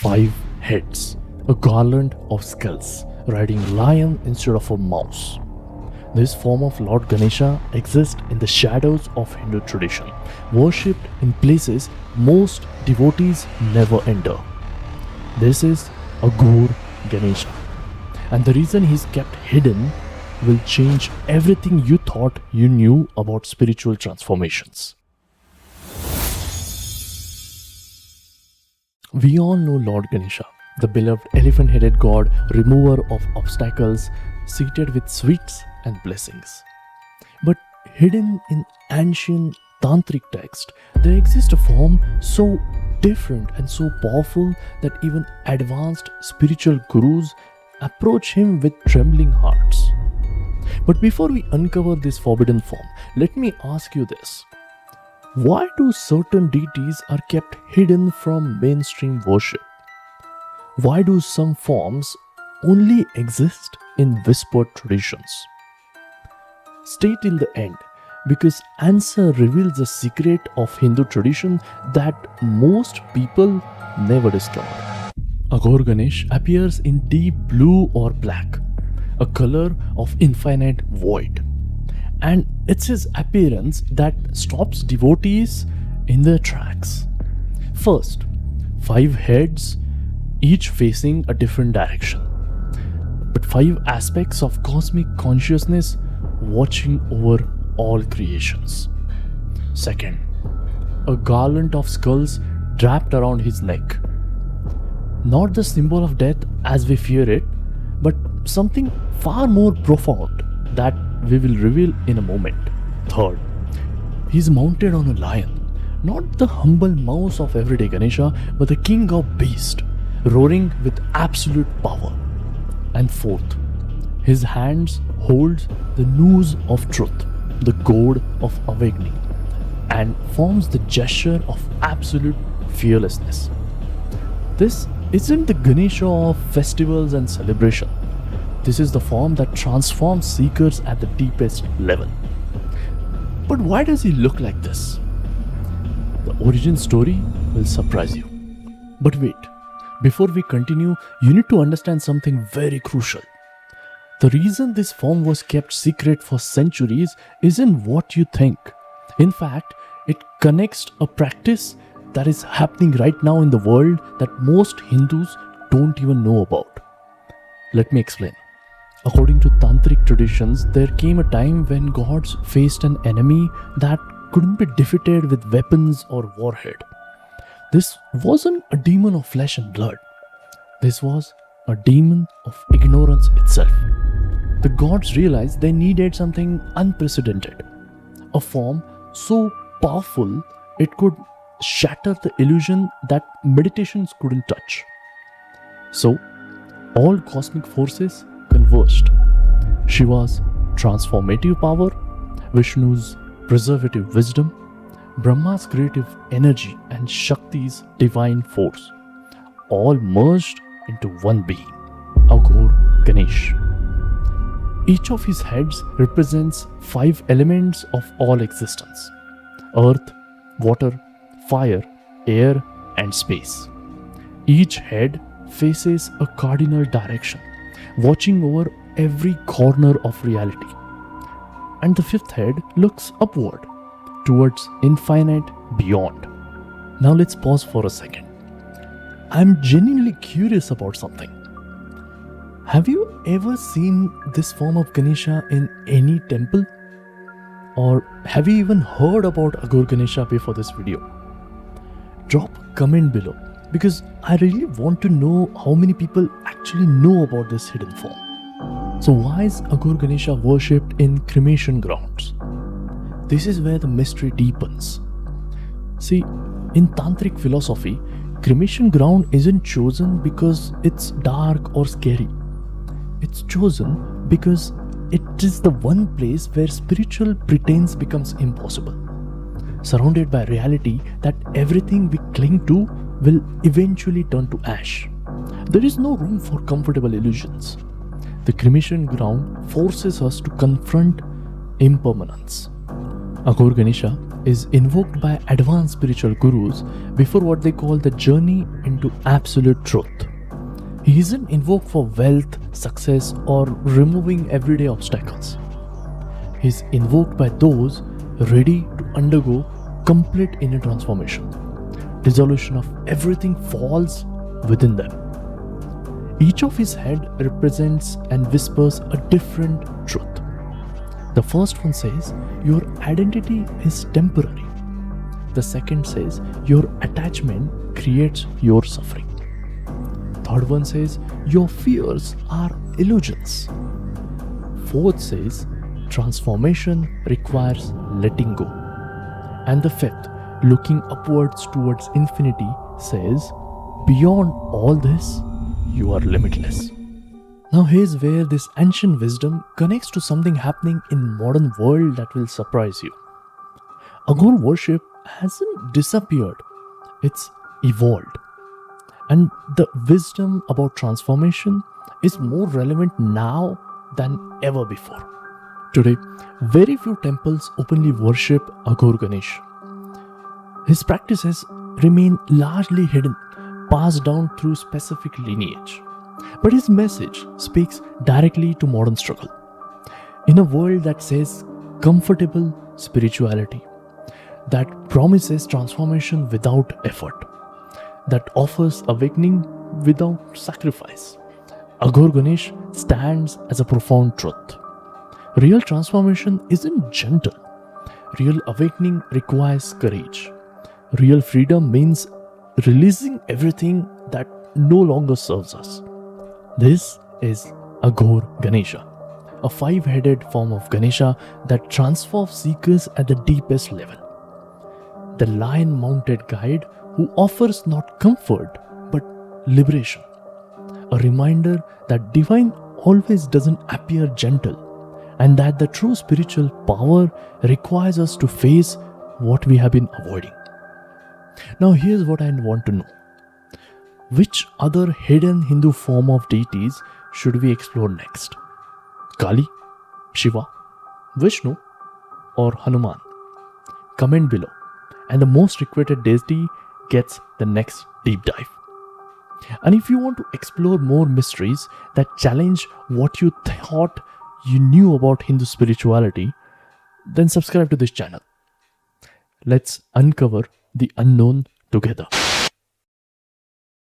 5 heads, a garland of skulls, riding lion instead of a mouse. This form of Lord Ganesha exists in the shadows of Hindu tradition, worshipped in places most devotees never enter. This is Aghor Ganesha, and the reason he's kept hidden will change everything you thought you knew about spiritual transformations. We all know Lord Ganesha, the beloved elephant-headed god, remover of obstacles, seated with sweets and blessings. But hidden in ancient Tantric text, there exists a form so different and so powerful that even advanced spiritual gurus approach him with trembling hearts. But before we uncover this forbidden form, let me ask you this. Why do certain deities are kept hidden from mainstream worship? Why do some forms only exist in whispered traditions? Stay till the end, because answer reveals a secret of Hindu tradition that most people never discover. Aghor Ganesh appears in deep blue or black, a color of infinite void. And it's his appearance that stops devotees in their tracks. First, 5 heads, each facing a different direction, but 5 aspects of cosmic consciousness watching over all creations. Second, a garland of skulls draped around his neck. Not the symbol of death as we fear it, but something far more profound that we will reveal in a moment. Third, he's mounted on a lion, not the humble mouse of everyday Ganesha, but the king of beasts, roaring with absolute power. And fourth, his hands holds the noose of truth, the goad of awakening, and forms the gesture of absolute fearlessness. This isn't the Ganesha of festivals and celebration. This is the form that transforms seekers at the deepest level. But why does he look like this? The origin story will surprise you. But wait, before we continue, you need to understand something very crucial. The reason this form was kept secret for centuries isn't what you think. In fact, it connects a practice that is happening right now in the world that most Hindus don't even know about. Let me explain. According to Tantric traditions, there came a time when gods faced an enemy that couldn't be defeated with weapons or warhead. This wasn't a demon of flesh and blood. This was a demon of ignorance itself. The gods realized they needed something unprecedented, a form so powerful it could shatter the illusion that meditations couldn't touch. So, all cosmic forces converged. Shiva's transformative power, Vishnu's preservative wisdom, Brahma's creative energy, and Shakti's divine force all merged into one being, Aghor Ganesha. Each of his heads represents 5 elements of all existence: earth, water, fire, air, and space. Each head faces a cardinal direction, watching over every corner of reality. And the 5th head looks upward, towards infinite beyond. Now let's pause for a second. I'm genuinely curious about something. Have you ever seen this form of Ganesha in any temple? Or have you even heard about Aghor Ganesha before this video? Drop a comment below, because I really want to know how many people actually know about this hidden form. So why is Aghor Ganesha worshipped in cremation grounds? This is where the mystery deepens. See, in Tantric philosophy, cremation ground isn't chosen because it's dark or scary. It's chosen because it is the one place where spiritual pretense becomes impossible. Surrounded by reality that everything we cling to will eventually turn to ash. There is no room for comfortable illusions. The cremation ground forces us to confront impermanence. Aghor Ganesha is invoked by advanced spiritual gurus before what they call the journey into absolute truth. He isn't invoked for wealth, success, or removing everyday obstacles. He is invoked by those ready to undergo complete inner transformation. Dissolution of everything falls within them. Each of his head represents and whispers a different truth. The first one says, your identity is temporary. The second says, your attachment creates your suffering. Third one says, your fears are illusions. Fourth says, transformation requires letting go. And the fifth, looking upwards towards infinity, says, beyond all this, you are limitless. Now here's where this ancient wisdom connects to something happening in modern world that will surprise you. Aghor worship hasn't disappeared, it's evolved. And the wisdom about transformation is more relevant now than ever before. Today, very few temples openly worship Aghor Ganesha. His practices remain largely hidden, passed down through specific lineage. But his message speaks directly to modern struggle. In a world that says comfortable spirituality, that promises transformation without effort, that offers awakening without sacrifice, Aghor Ganesha stands as a profound truth. Real transformation isn't gentle. Real awakening requires courage. Real freedom means releasing everything that no longer serves us. This is Aghor Ganesha, a five-headed form of Ganesha that transforms seekers at the deepest level. The lion-mounted guide who offers not comfort but liberation. A reminder that divine always doesn't appear gentle, and that the true spiritual power requires us to face what we have been avoiding. Now here's what I want to know. Which other hidden Hindu form of deities should we explore next? Kali, Shiva, Vishnu, or Hanuman? Comment below, and the most requested deity gets the next deep dive. And if you want to explore more mysteries that challenge what you thought you knew about Hindu spirituality, then subscribe to this channel. Let's uncover the unknown together.